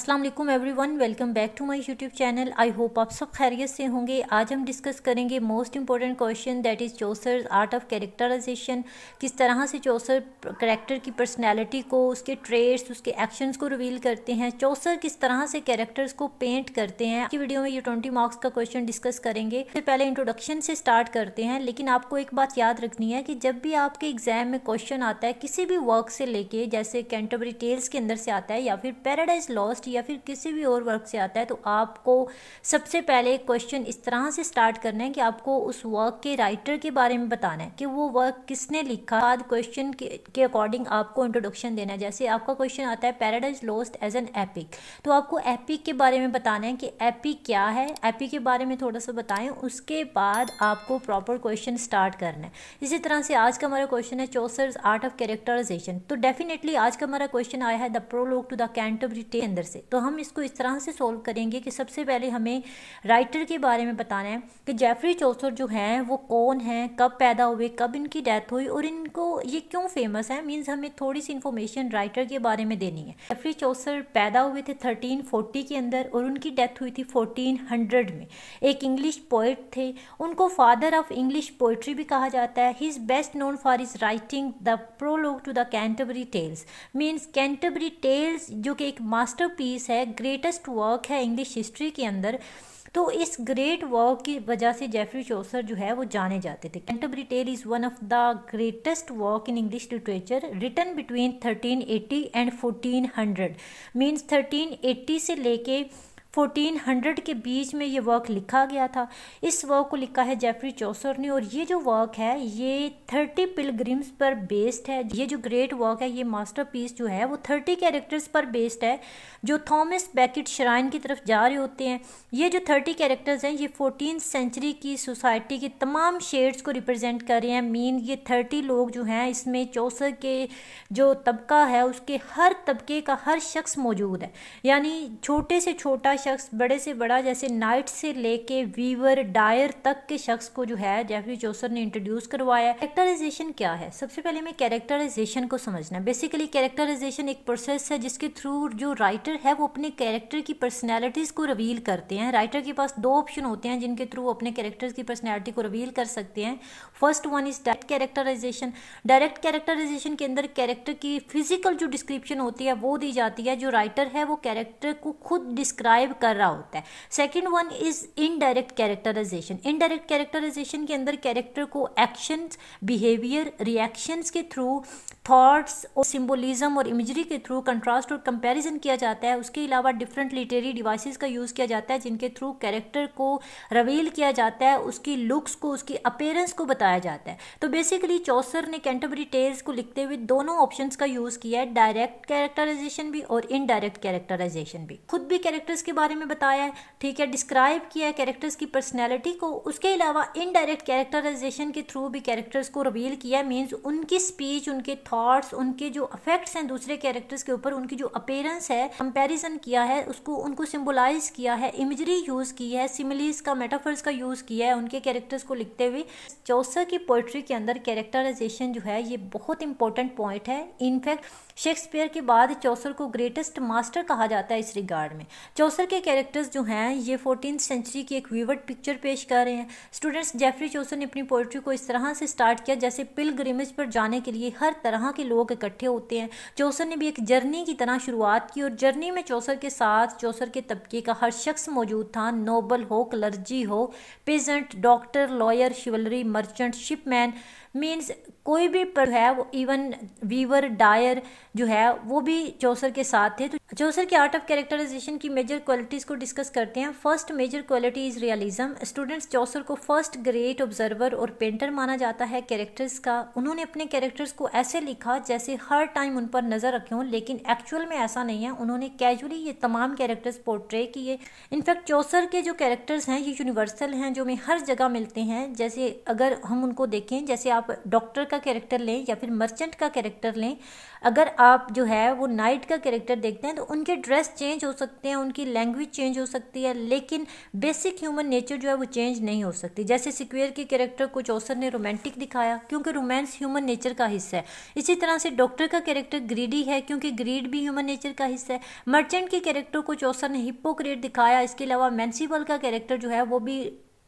अस्सलाम वालेकुम everyone, welcome back to my YouTube channel. I hope आप सब खैरियत से होंगे। आज हम डिस्कस करेंगे most important question that is Chaucer art of characterisation. किस तरह से चौसर कैरेक्टर की पर्सनैलिटी को, उसके ट्रेड्स, उसके एक्शंस को रिवील करते हैं। चौसर किस तरह से कैरेक्टर्स को पेंट करते हैं। की वीडियो में ये 20 मार्क्स का क्वेश्चन डिस्कस करेंगे। इससे पहले इंट्रोडक्शन से स्टार्ट करते हैं, लेकिन आपको एक बात याद रखनी है कि जब भी आपके एग्जाम में क्वेश्चन आता है किसी भी वर्क से लेके, जैसे कैंटरबरी टेल्स के अंदर से आता है या फिर पैराडाइज लॉस्ट या फिर किसी भी और वर्क से आता है, तो आपको सबसे पहले क्वेश्चन इस तरह से स्टार्ट करना है कि आपको उस वर्क के राइटर के बारे में बताना है कि वो वर्क किसने लिखा। बाद क्वेश्चन के अकॉर्डिंग आपको इंट्रोडक्शन देना है। जैसे आपका क्वेश्चन आता है Paradise Lost as an epic, तो आपको एपिक के बारे में बताना है कि एपिक क्या है, एपिक के बारे में थोड़ा सा बताएं। उसके बाद आपको प्रॉपर क्वेश्चन स्टार्ट करना है। इसी तरह से आज का हमारा क्वेश्चन है चौसर्स आर्ट ऑफ कैरेक्टराइजेशन। तो डेफिनेटली आज का हमारा क्वेश्चन आया है the prologue to the Canterbury tale अंदर से। तो हम इसको इस तरह से सोल्व करेंगे कि सबसे पहले हमें राइटर के बारे में बताना है कि जेफरी चौसर जो हैं वो कौन हैं, कब पैदा हुए, कब इनकी डेथ हुई और इनको ये क्यों फेमस है। मींस हमें थोड़ी सी इन्फॉर्मेशन राइटर के बारे में देनी है। जेफरी चौसर पैदा हुए थे 1340 के अंदर और उनकी डेथ हुई थी 1400 में। एक इंग्लिश पोइट थे, उनको फादर ऑफ इंग्लिश पोइट्री भी कहा जाता है। He is best known for his writing the prologue to the Canterbury Tales. Means Canterbury Tales जो कि एक मास्टरपीस है, ग्रेटेस्ट वर्क है इंग्लिश हिस्ट्री के अंदर। तो इस ग्रेट वर्क की वजह से जेफरी चौसर जो है वो जाने जाते थे। Canterbury tale is one of the greatest work in English literature written between 1380 and 1400। Means 1380 से लेके 1400 के बीच में ये वर्क लिखा गया था। इस वर्क को लिखा है जेफरी चौसर ने और ये जो वर्क है ये 30 पिलग्रिम्स पर बेस्ड है। ये जो ग्रेट वर्क है, ये मास्टरपीस जो है वो 30 कैरेक्टर्स पर बेस्ड है जो थॉमस बेकेट श्राइन की तरफ जा रहे होते हैं। ये जो 30 कैरेक्टर्स हैं ये 14th सेंचुरी की सोसाइटी की तमाम शेड्स को रिप्रेजेंट कर रहे हैं। मीन ये 30 लोग जो हैं, इसमें चौसर के जो तबका है उसके हर तबके का हर शख्स मौजूद है। यानी छोटे से छोटा शख्स, बड़े से बड़ा, जैसे नाइट से लेके वीवर डायर तक के शख्स को जो है जेफरी चौसर ने इंट्रोड्यूस करवाया। कैरेक्टराइजेशन क्या है? सबसे पहले हमें कैरेक्टराइजेशन को समझना है। बेसिकली कैरेक्टराइजेशन एक प्रोसेस है जिसके थ्रू जो राइटर है वो अपने कैरेक्टर की पर्सनैलिटीज़ को रिवील करते हैं। राइटर के पास दो ऑप्शन होते हैं जिनके थ्रू अपने कैरेक्टर्स की पर्सनैलिटी को रिवील कर सकते हैं। First one is direct characterisation. Direct characterisation के अंदर कैरेक्टर की फिजिकल जो डिस्क्रिप्शन होती है वो दी जाती है। जो राइटर है वो कैरेक्टर को खुद डिस्क्राइब कर रहा होता है। Second one is indirect characterisation. Indirect characterisation के अंदर कैरेक्टर को एक्शंस, बिहेवियर, रिएक्शंस के थ्रू, थॉट्स और सिंबोलिज्म और इमेजरी के थ्रू कंट्रास्ट और कंपैरिजन किया जाता है। उसके अलावा डिफरेंट लिटरेरी डिवाइसेस का यूज़ किया जाता है जिनके थ्रू कैरेक्टर को रिवील किया जाता है, उसकी लुक्स को, उसकी अपीयरेंस को बताया जाता है। तो बेसिकली चौसर ने कैंटरबरी टेल्स को लिखते हुए दोनों ऑप्शंस का यूज़ किया है, डायरेक्ट कैरेक्टराइजेशन भी और इनडायरेक्ट कैरेक्टराइजेशन भी। खुद भी कैरेक्टर्स के बारे में बताया है, ठीक है, डिस्क्राइब किया है कैरेक्टर्स की पर्सनैलिटी को। उसके अलावा इनडायरेक्ट कैरेक्टराइजेशन के थ्रू भी कैरेक्टर्स को रिवील किया है। मीन्स उनकी स्पीच, उनके थॉट्स, उनके जो अफेक्ट्स हैं दूसरे कैरेक्टर्स के ऊपर, उनकी जो अपीयरेंस है, कंपैरिजन किया है, उसको उनको सिंबलाइज किया है, इमेजरी यूज़ की है, सिमिलीज का, मेटाफर्स का यूज़ किया है उनके कैरेक्टर्स को लिखते हुए। चौसर की पोइट्री के अंदर कैरेक्टराइजेशन जो है ये बहुत इंपॉर्टेंट पॉइंट है। इनफैक्ट शेक्सपियर के बाद चौसर को ग्रेटेस्ट मास्टर कहा जाता है इस रिगार्ड में। चौसर के कैरेक्टर्स जो हैं ये 14th सेंचुरी की एक विविड पिक्चर पेश कर रहे हैं। स्टूडेंट्स, जेफरी चौसर ने अपनी पोइट्री को इस तरह से स्टार्ट किया जैसे पिलग्रिमेज पर जाने के लिए हर तरह के लोग इकट्ठे होते हैं। चौसर ने भी एक जर्नी की तरह शुरुआत की और जर्नी में चौसर के साथ चौसर के तबके का हर शख्स मौजूद था। नोबल हो, क्लर्जी हो, peasant, doctor, lawyer, chivalry, merchant, shipman, means कोई भी पर है वो, इवन वीवर, डायर जो है वो भी चौसर के साथ थे। तो चौसर के आर्ट ऑफ कैरेक्टराइजेशन की मेजर क्वालिटीज़ को डिस्कस करते हैं। First major quality is realism. Students, Chaucer को फर्स्ट ग्रेट ऑब्जर्वर और पेंटर माना जाता है कैरेक्टर्स का। उन्होंने अपने कैरेक्टर्स को ऐसे लिखा जैसे हर टाइम उन पर नज़र रखे हों, लेकिन एक्चुअल में ऐसा नहीं है। उन्होंने कैजुअली ये तमाम कैरेक्टर्स पोर्ट्रे किए। इनफैक्ट चौसर के जो कैरेक्टर्स हैं ये यूनिवर्सल हैं, जो हमें हर जगह मिलते हैं। जैसे अगर हम उनको देखें, जैसे आप आप डॉक्टर का कैरेक्टर लें या फिर मर्चेंट का कैरेक्टर लें, अगर आप जो है वो नाइट का कैरेक्टर देखते हैं तो उनके ड्रेस चेंज हो सकते हैं, उनकी लैंग्वेज चेंज हो सकती है, लेकिन बेसिक ह्यूमन नेचर जो है वो चेंज नहीं हो सकती। जैसे सिक्वेयर के कैरेक्टर को चौसर ने रोमांटिक दिखाया क्योंकि रोमांस ह्यूमन नेचर का हिस्सा है। इसी तरह से डॉक्टर का कैरेक्टर ग्रीडी है क्योंकि ग्रीड भी ह्यूमन नेचर का हिस्सा है। मर्चेंट के कैरेक्टर को चौसर ने हिपोक्रेट दिखाया। इसके अलावा मैंसिबल का कैरेक्टर जो है वो भी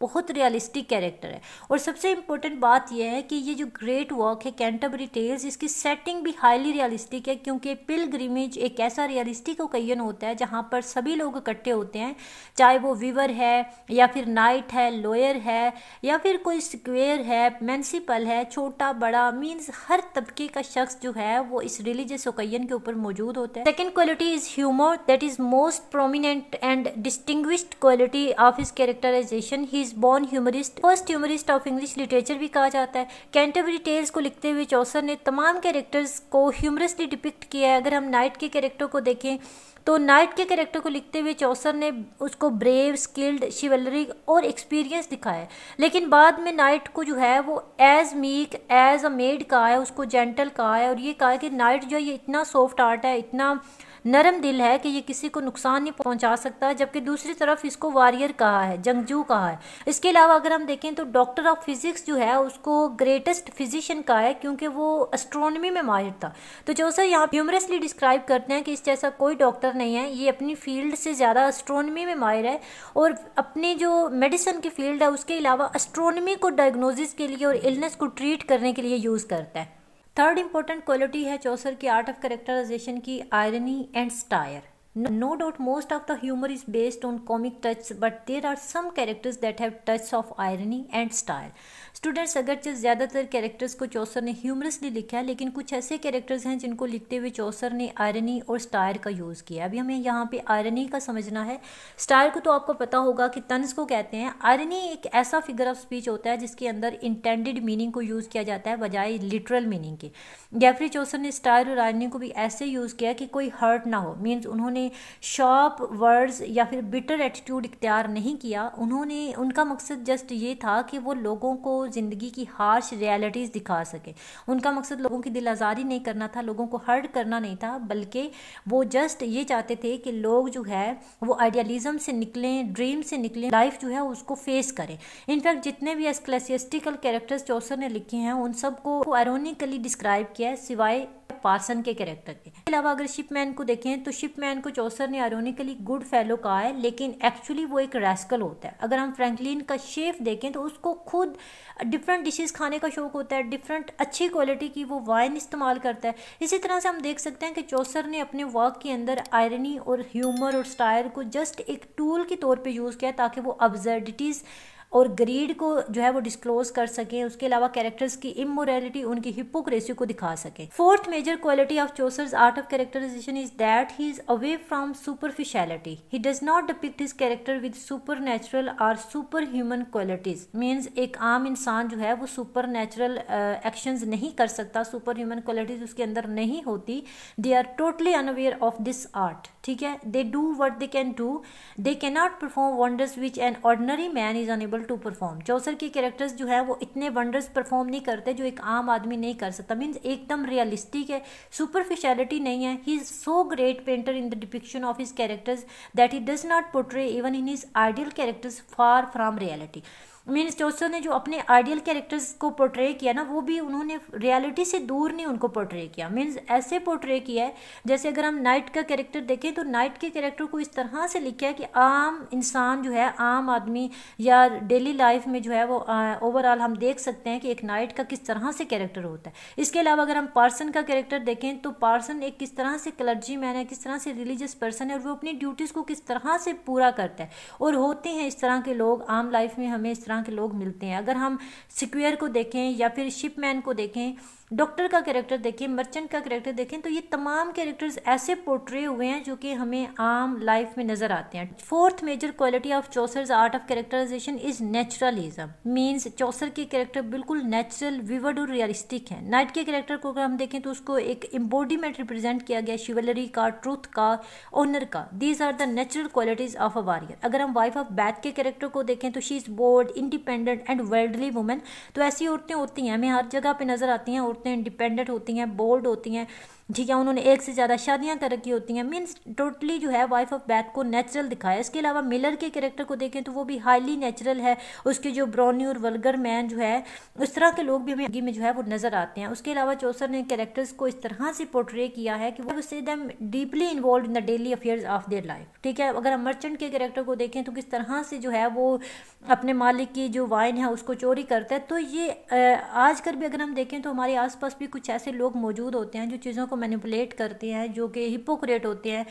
बहुत रियलिस्टिक कैरेक्टर है। और सबसे इम्पोर्टेंट बात यह है कि ये जो ग्रेट वर्क है कैंटरबरी टेल्स, इसकी सेटिंग भी हाईली रियलिस्टिक है क्योंकि पिलग्रिमेज एक ऐसा रियलिस्टिक ओकेजन होता है जहाँ पर सभी लोग इकट्ठे होते हैं, चाहे वो वीवर है या फिर नाइट है, लॉयर है या फिर कोई स्क्वेयर है, म्यूनिसिपल है, छोटा बड़ा, मीन्स हर तबके का शख्स जो है वो इस रिलीजियस ओकेजन के ऊपर मौजूद होता है। Second quality is humour, that is most prominent and distinguished quality of his characterisation. He born humorist, first humorist of English literature भी कहा जाता है। कैंटरबरी टेल्स को लिखते हुए चौसर ने तमाम कैरेक्टर्स को ह्यूमरसली डिपिक्ट किया है। अगर हम नाइट के कैरेक्टर को देखें तो नाइट के कैरेक्टर को लिखते हुए चौसर ने उसको ब्रेव, स्किल्ड, शिवलरी और एक्सपीरियंस दिखाया है, लेकिन बाद में नाइट को जो है वो as meek, as a maid कहा है, उसको जेंटल कहा है और ये कहा है कि नाइट जो है ये इतना सॉफ्ट हार्ट है, इतना नरम दिल है कि ये किसी को नुकसान नहीं पहुंचा सकता, जबकि दूसरी तरफ इसको वॉरियर कहा है, जंगजू कहा है। इसके अलावा अगर हम देखें तो डॉक्टर ऑफ फिजिक्स जो है उसको ग्रेटेस्ट फिजिशियन कहा है क्योंकि वो एस्ट्रोनॉमी में माहिर था। तो चौसर यहाँ ह्यूमरसली डिस्क्राइब करते हैं कि इस जैसा कोई डॉक्टर नहीं है, ये अपनी फील्ड से ज़्यादा एस्ट्रोनॉमी में माहिर है और अपनी जो मेडिसिन की फील्ड है उसके अलावा एस्ट्रोनॉमी को डायग्नोसिस के लिए और इलनेस को ट्रीट करने के लिए यूज़ करता है। थर्ड इंपॉर्टेंट क्वालिटी है चौसर की आर्ट ऑफ कैरेक्टराइजेशन की irony and stair. No doubt most of the humor is based on comic touch, but there are some characters that have touch of irony and style. Students अगरचे ज़्यादातर characters को चौसर ने humorously लिखा है, लेकिन कुछ ऐसे कैरेक्टर्स हैं जिनको लिखते हुए चौसर ने आयरनी और स्टायर का यूज़ किया। अभी हमें यहाँ पे आयरनी का समझना है। स्टायर को तो आपको पता होगा कि तंज को कहते हैं। आयरनी एक ऐसा फिगर ऑफ स्पीच होता है जिसके अंदर इंटेंडेड मीनिंग को यूज़ किया जाता है बजाय लिटरल मीनिंग के। जैफरी चौसर ने स्टायर और आयरनी को भी ऐसे यूज़ किया कि कोई हर्ट ना हो, मीन्स उन्होंने शॉर्प वर्ड्स या फिर बिटर एटीट्यूड इख्तियार नहीं किया। उनका मकसद जस्ट ये था कि वो लोगों को ज़िंदगी की हार्श रियलिटीज़ दिखा सके। उनका मकसद लोगों की दिल आज़ारी नहीं करना था, लोगों को हर्ट करना नहीं था, बल्कि वो जस्ट ये चाहते थे कि लोग जो है वो आइडियलिज्म से निकलें, ड्रीम से निकलें, लाइफ जो है उसको फेस करें। इनफैक्ट जितने भी एस्क्लेसियस्टिकल कैरेक्टर्स चौसर ने लिखे हैं उन सबको आयरोनिकली डिस्क्राइब किया है सिवाय पार्सन के कैरेक्टर के। इसके अलावा अगर शिपमैन को देखें तो शिपमैन को चौसर ने आयरोनिकली गुड फेलो कहा है, लेकिन एक्चुअली वो एक रैस्कल होता है। अगर हम फ्रैंकलिन का शेफ देखें तो उसको खुद डिफरेंट डिशेस खाने का शौक होता है, डिफरेंट अच्छी क्वालिटी की वो वाइन इस्तेमाल करता है। इसी तरह से हम देख सकते हैं कि चौसर ने अपने वर्क के अंदर आयरनी और ह्यूमर और स्टायर को जस्ट एक टूल के तौर पे यूज़ किया ताकि वो अब्सर्डिटीज़ और ग्रीड को जो है वो डिस्क्लोज कर सकें। उसके अलावा कैरेक्टर्स की इमोरलिटी, उनकी हिपोक्रेसी को दिखा सकें। Fourth major quality of Chaucer's art of characterisation is that he is away from superficiality. He does not depict his character with super natural और सुपर ह्यूमन क्वालिटीज। मीन्स एक आम इंसान जो है वो सुपर नेचुरल एक्शंस नहीं कर सकता, सुपर ह्यूमन क्वालिटीज उसके अंदर नहीं होती। They are totally unaware of this art, ठीक है। They do what they can do, they can not perform wonders which an ordinary man is unable to perform. Chaucer के कैरेक्टर्स जो है वो इतने वंडर्स परफॉर्म नहीं करते जो एक आम आदमी नहीं कर सकता। मीन्स एकदम रियलिस्टिक है, सुपरफिशियलिटी नहीं है। He is so great painter in the depiction of his characters that he does not portray even in his ideal characters far from reality. Means Chaucer ने जो अपने आइडियल कैरेक्टर्स को portray किया ना, वो भी उन्होंने रियलिटी से दूर नहीं उनको पोर्ट्रे किया। मीन्स ऐसे पोर्ट्रे किया है जैसे अगर हम नाइट का कैरेक्टर देखें तो नाइट के कैरेक्टर को इस तरह से लिखा है कि आम इंसान जो है, आम आदमी या डेली लाइफ में जो है वो ओवरऑल हम देख सकते हैं कि एक नाइट का किस तरह से कैरेक्टर होता है। इसके अलावा अगर हम पार्सन का कैरेक्टर देखें तो पार्सन एक किस तरह से क्लर्जी मैन है, किस तरह से रिलीजियस पर्सन है और वो अपनी ड्यूटीज़ को किस तरह से पूरा करता है। और होते हैं इस तरह के लोग आम लाइफ में, हमें इस तरह के लोग मिलते हैं। अगर हम स्क्वेयर को देखें या फिर शिपमैन को देखें डॉक्टर का कैरेक्टर देखें, मर्चेंट का कैरेक्टर देखें, तो ये तमाम कैरेक्टर्स ऐसे पोर्ट्रे हुए हैं जो कि हमें आम लाइफ में नजर आते हैं। Fourth major quality of Chaucer's art of characterisation is naturalism, means Chaucer के कैरेक्टर बिल्कुल नेचुरल, विविड और रियलिस्टिक हैं। नाइट के कैरेक्टर को अगर हम देखें तो उसको एक एम्बॉडीमेंट रिप्रेजेंट किया गया शिवलरी का, ट्रूथ का, ऑनर का। These are the natural qualities of a warrior. अगर हम वाइफ ऑफ बैथ के कैरेक्टर को देखें तो she is bold, independent and worldly women. तो ऐसी औरतें होती हैं, हमें हर जगह पे नजर आती हैं। औरतें इंडिपेंडेंट होती हैं, बोल्ड होती हैं, ठीक है, उन्होंने एक से ज़्यादा शादियां कर रखी होती हैं। मीन्स टोटली जो है वाइफ ऑफ बैथ को नेचुरल दिखाया। इसके अलावा मिलर के कैरेक्टर को देखें तो वो भी हाईली नेचुरल है। उसके जो ब्राउनी और वल्गर मैन जो है, उस तरह के लोग भी हमें में जो है वो नजर आते हैं। उसके अलावा चौसर ने कैरेक्टर्स को इस तरह से पोर्ट्रे किया है कि वो से them deeply involve in the daily affairs of their life, ठीक है। अगर हम मर्चेंट के कैरेक्टर को देखें तो किस तरह से जो है वो अपने मालिक की जो वाइन है उसको चोरी करता है। तो ये आजकल भी अगर हम देखें तो हमारे आसपास भी कुछ ऐसे लोग मौजूद होते हैं जो चीज़ों को मैनिपुलेट करते हैं, जो कि हिपोक्रेट होते हैं,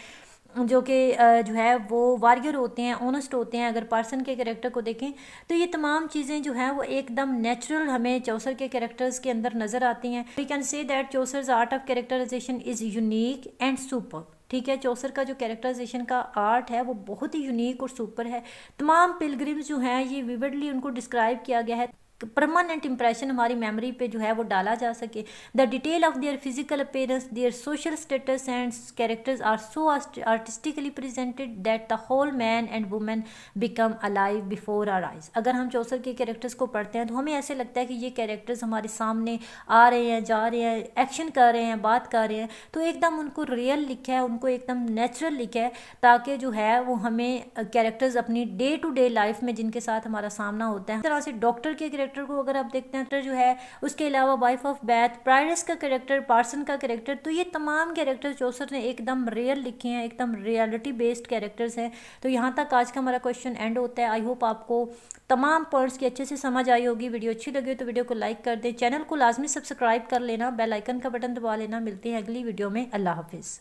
जो कि जो है वो वॉरियर होते हैं, ऑनेस्ट होते हैं। अगर पर्सन के कैरेक्टर को देखें तो ये तमाम चीज़ें जो हैं वो एकदम नेचुरल हमें चौसर के कैरेक्टर्स के अंदर नज़र आती हैं। We can say that Chaucer's art of characterization is unique and super, ठीक है। चौसर का जो कैरेक्टराइजेशन का आर्ट है वो बहुत ही यूनिक और सुपर है। तमाम पिलग्रिम्स जो हैं ये विविडली उनको डिस्क्राइब किया गया है, परमानेंट इंप्रेशन हमारी मेमोरी पे जो है वो डाला जा सके। The detail of their physical appearance, their social status and characters are so artistically presented that the whole man and women become alive before our eyes. अगर हम चौसर के कैरेक्टर्स को पढ़ते हैं तो हमें ऐसे लगता है कि ये कैरेक्टर्स हमारे सामने आ रहे हैं, जा रहे हैं, एक्शन कर रहे हैं, बात कर रहे हैं। तो एकदम उनको रियल लिखा है, उनको एकदम नेचुरल लिखा है, ताकि जो है वो हमें कैरेक्टर्स अपनी डे टू डे लाइफ में जिनके साथ हमारा सामना होता है। इस तरह से डॉक्टर के कैरेक्टर को अगर आप देखते हैं जो है, उसके अलावा वाइफ ऑफ बैथ, प्रायरस का कैरेक्टर, पार्सन का कैरेक्टर, तो ये तमाम कैरेक्टर चौसर ने एकदम रियल लिखे हैं, एकदम रियलिटी बेस्ड कैरेक्टर्स हैं। तो यहाँ तक आज का हमारा क्वेश्चन एंड होता है। आई होप आपको तमाम पॉइंट्स की अच्छे से समझ आई होगी। वीडियो अच्छी लगी तो वीडियो को लाइक कर दें, चैनल को लाजमी सब्सक्राइब कर लेना, बेल आइकन का बटन दबा लेना। मिलते हैं अगली वीडियो में। अल्लाह हाफिज़।